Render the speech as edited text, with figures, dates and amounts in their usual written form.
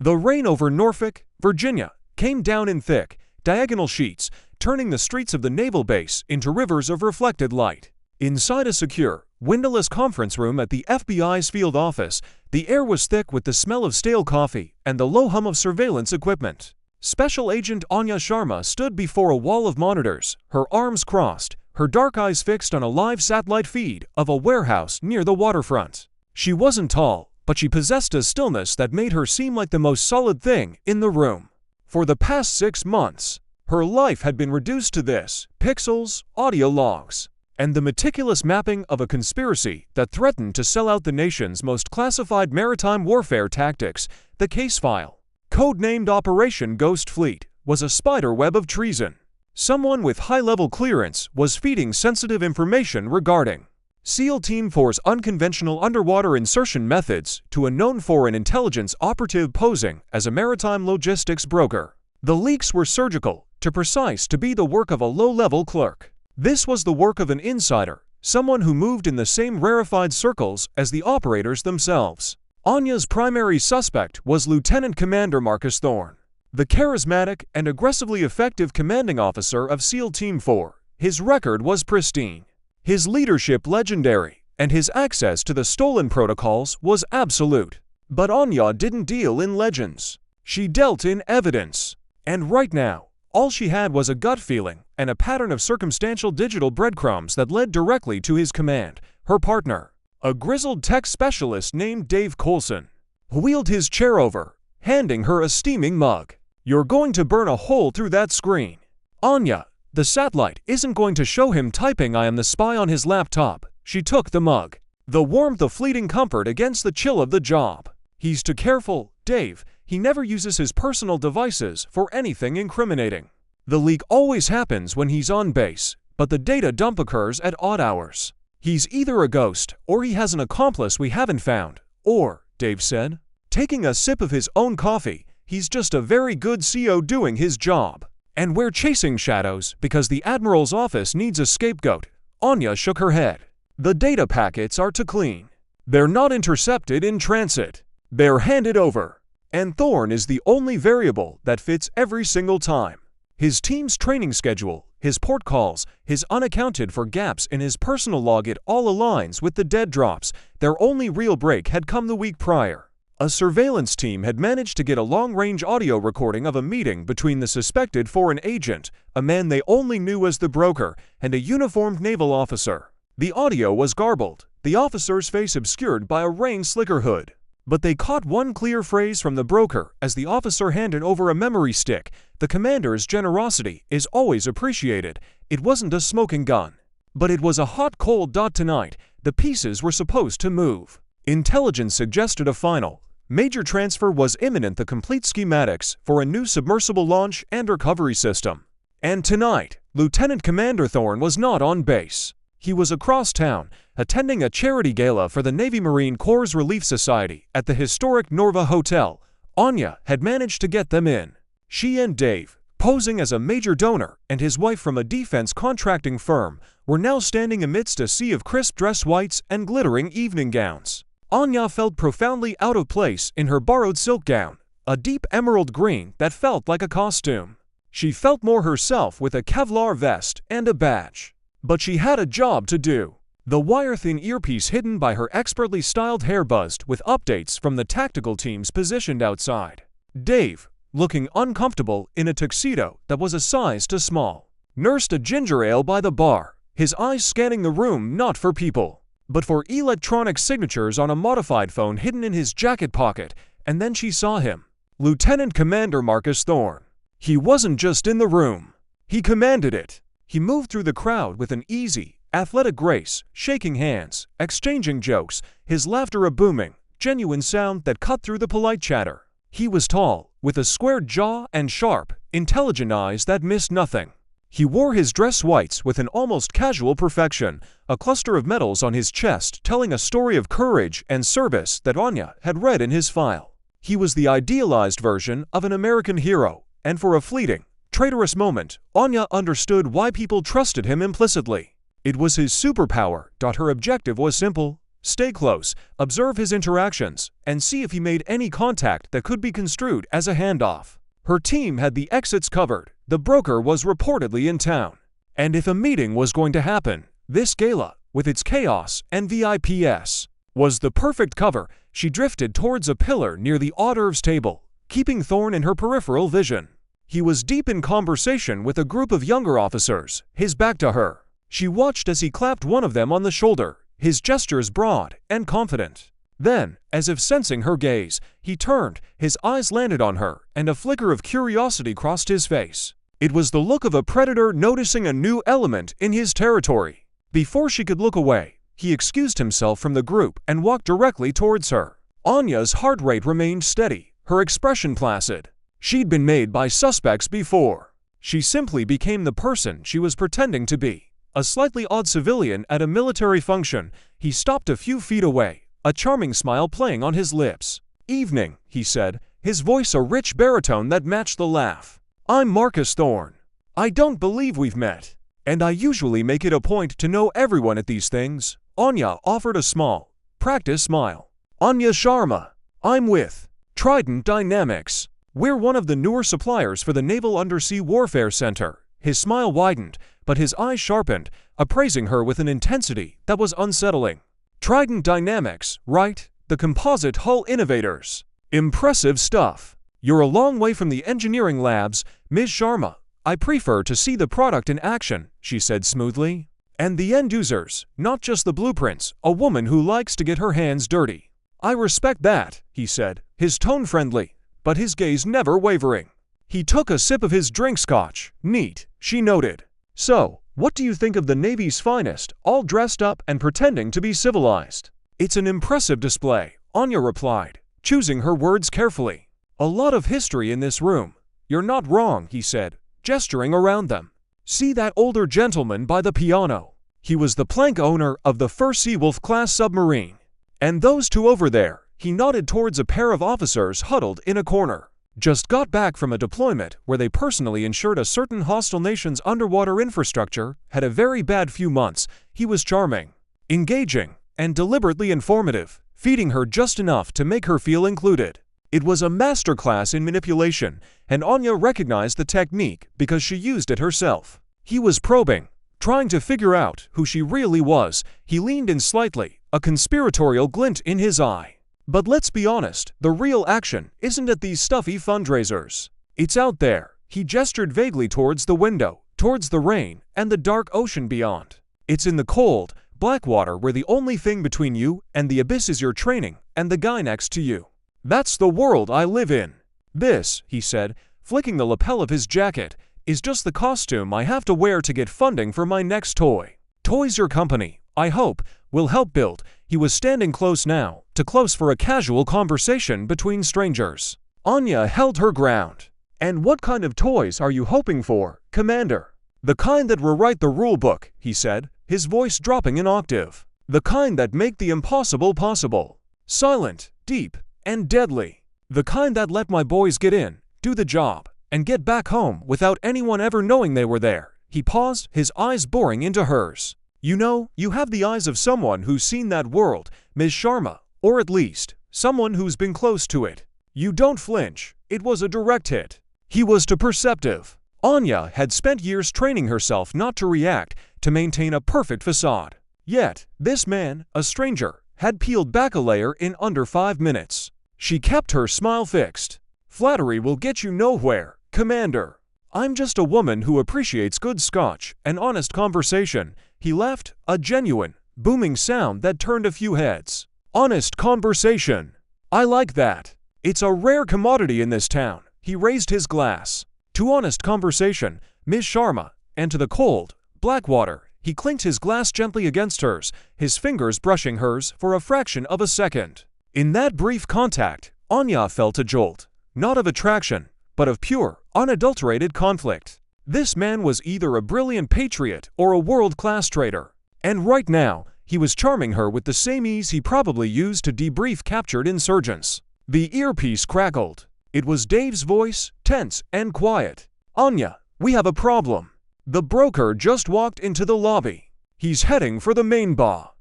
The rain over Norfolk, Virginia, came down in thick, diagonal sheets, turning the streets of the naval base into rivers of reflected light. Inside a secure, windowless conference room at the FBI's field office, the air was thick with the smell of stale coffee and the low hum of surveillance equipment. Special Agent Anya Sharma stood before a wall of monitors, her arms crossed, her dark eyes fixed on a live satellite feed of a warehouse near the waterfront. She wasn't tall, but she possessed a stillness that made her seem like the most solid thing in the room. For the past 6 months, her life had been reduced to this: pixels, audio logs, and the meticulous mapping of a conspiracy that threatened to sell out the nation's most classified maritime warfare tactics. The case file, codenamed Operation Ghost Fleet, was a spider web of treason. Someone with high-level clearance was feeding sensitive information regarding SEAL Team 4's unconventional underwater insertion methods to a known foreign intelligence operative posing as a maritime logistics broker. The leaks were surgical, too precise to be the work of a low-level clerk. This was the work of an insider, someone who moved in the same rarefied circles as the operators themselves. Anya's primary suspect was Lieutenant Commander Marcus Thorne, the charismatic and aggressively effective commanding officer of SEAL Team 4. His record was pristine, his leadership legendary, and his access to the stolen protocols was absolute. But Anya didn't deal in legends. She dealt in evidence. And right now, all she had was a gut feeling and a pattern of circumstantial digital breadcrumbs that led directly to his command, her partner, a grizzled tech specialist named Dave Coulson, who wheeled his chair over, handing her a steaming mug. "You're going to burn a hole through that screen, Anya. The satellite isn't going to show him typing 'I am the spy' on his laptop." She took the mug, the warmth of fleeting comfort against the chill of the job. "He's too careful, Dave. He never uses his personal devices for anything incriminating. The leak always happens when he's on base, but the data dump occurs at odd hours. He's either a ghost or he has an accomplice we haven't found. Or," Dave said, taking a sip of his own coffee, "he's just a very good CO doing his job. And we're chasing shadows because the Admiral's office needs a scapegoat." Anya shook her head. "The data packets are too clean. They're not intercepted in transit. They're handed over. And Thorne is the only variable that fits every single time. His team's training schedule, his port calls, his unaccounted for gaps in his personal log, it all aligns with the dead drops. Their only real break had come the week prior. A surveillance team had managed to get a long-range audio recording of a meeting between the suspected foreign agent, a man they only knew as the broker, and a uniformed naval officer. The audio was garbled, the officer's face obscured by a rain slicker hood. But they caught one clear phrase from the broker as the officer handed over a memory stick: "The commander's generosity is always appreciated." It wasn't a smoking gun, but it was a hot cold dot. Tonight, the pieces were supposed to move. Intelligence suggested a final, major transfer was imminent: the complete schematics for a new submersible launch and recovery system. And tonight, Lieutenant Commander Thorne was not on base. He was across town, attending a charity gala for the Navy Marine Corps Relief Society at the historic Norva Hotel. Anya had managed to get them in. She and Dave, posing as a major donor, and his wife from a defense contracting firm, were now standing amidst a sea of crisp dress whites and glittering evening gowns. Anya felt profoundly out of place in her borrowed silk gown, a deep emerald green that felt like a costume. She felt more herself with a Kevlar vest and a badge. But she had a job to do. The wire-thin earpiece hidden by her expertly styled hair buzzed with updates from the tactical teams positioned outside. Dave, looking uncomfortable in a tuxedo that was a size too small, nursed a ginger ale by the bar, his eyes scanning the room not for people, but for electronic signatures on a modified phone hidden in his jacket pocket. And then she saw him. Lieutenant Commander Marcus Thorne. He wasn't just in the room. He commanded it. He moved through the crowd with an easy, athletic grace, shaking hands, exchanging jokes, his laughter a booming, genuine sound that cut through the polite chatter. He was tall, with a squared jaw and sharp, intelligent eyes that missed nothing. He wore his dress whites with an almost casual perfection, a cluster of medals on his chest telling a story of courage and service that Anya had read in his file. He was the idealized version of an American hero, and for a fleeting, traitorous moment, Anya understood why people trusted him implicitly. It was his superpower. Her objective was simple: Stay close, observe his interactions, and see if he made any contact that could be construed as a handoff. Her team had the exits covered. The broker was reportedly in town. And if a meeting was going to happen, this gala, with its chaos and VIPs, was the perfect cover. She drifted towards a pillar near the hors d'oeuvres table, keeping Thorne in her peripheral vision. He was deep in conversation with a group of younger officers, his back to her. She watched as he clapped one of them on the shoulder, his gestures broad and confident. Then, as if sensing her gaze, he turned, his eyes landed on her, and a flicker of curiosity crossed his face. It was the look of a predator noticing a new element in his territory. Before she could look away, he excused himself from the group and walked directly towards her. Anya's heart rate remained steady, her expression placid. She'd been made by suspects before. She simply became the person she was pretending to be. A slightly odd civilian at a military function. He stopped a few feet away, a charming smile playing on his lips. "Evening," he said, his voice a rich baritone that matched the laugh. "I'm Marcus Thorne. I don't believe we've met. And I usually make it a point to know everyone at these things." Anya offered a small, practiced smile. "Anya Sharma. I'm with Trident Dynamics. We're one of the newer suppliers for the Naval Undersea Warfare Center." His smile widened, but his eyes sharpened, appraising her with an intensity that was unsettling. "Trident Dynamics, right? The composite hull innovators. Impressive stuff. You're a long way from the engineering labs, Ms. Sharma. I prefer to see the product in action," she said smoothly. "And the end users, not just the blueprints, a woman who likes to get her hands dirty." "I respect that," he said, his tone friendly, but his gaze never wavering. He took a sip of his drink scotch. "Neat," she noted. "So, what do you think of the Navy's finest, all dressed up and pretending to be civilized?" "It's an impressive display," Anya replied, choosing her words carefully. "A lot of history in this room." "You're not wrong," he said, gesturing around them. "See that older gentleman by the piano? He was the plank owner of the first Seawolf-class submarine. And those two over there," he nodded towards a pair of officers huddled in a corner, "just got back from a deployment where they personally ensured a certain hostile nation's underwater infrastructure had a very bad few months." He was charming, engaging, and deliberately informative, feeding her just enough to make her feel included. It was a masterclass in manipulation, and Anya recognized the technique because she used it herself. He was probing, trying to figure out who she really was. He leaned in slightly, a conspiratorial glint in his eye. "But let's be honest, the real action isn't at these stuffy fundraisers. It's out there." He gestured vaguely towards the window, towards the rain and the dark ocean beyond. "It's in the cold, black water where the only thing between you and the abyss is your training and the guy next to you. That's the world I live in. This," he said, flicking the lapel of his jacket, "is just the costume I have to wear to get funding for my next toy. Toys your company, I hope, will help build." He was standing close now, too close for a casual conversation between strangers. Anya held her ground. "And what kind of toys are you hoping for, Commander?" "The kind that rewrite the rule book," he said, his voice dropping an octave. "The kind that make the impossible possible. Silent, deep, and deadly. The kind that let my boys get in, do the job, and get back home without anyone ever knowing they were there." He paused, his eyes boring into hers. "You know, you have the eyes of someone who's seen that world, Ms. Sharma, or at least, someone who's been close to it. You don't flinch." It was a direct hit. He was too perceptive. Anya had spent years training herself not to react, to maintain a perfect facade. Yet, this man, a stranger, had peeled back a layer in under 5 minutes. She kept her smile fixed. "Flattery will get you nowhere, Commander. I'm just a woman who appreciates good scotch and honest conversation." He laughed, a genuine, booming sound that turned a few heads. "Honest conversation. I like that. It's a rare commodity in this town." He raised his glass. "To honest conversation, Ms. Sharma, and to the cold, black water." He clinked his glass gently against hers, his fingers brushing hers for a fraction of a second. In that brief contact, Anya felt a jolt, not of attraction, but of pure, unadulterated conflict. This man was either a brilliant patriot or a world-class traitor. And right now, he was charming her with the same ease he probably used to debrief captured insurgents. The earpiece crackled. It was Dave's voice, tense and quiet. "Anya, we have a problem." The broker just walked into the lobby. "He's heading for the main bar."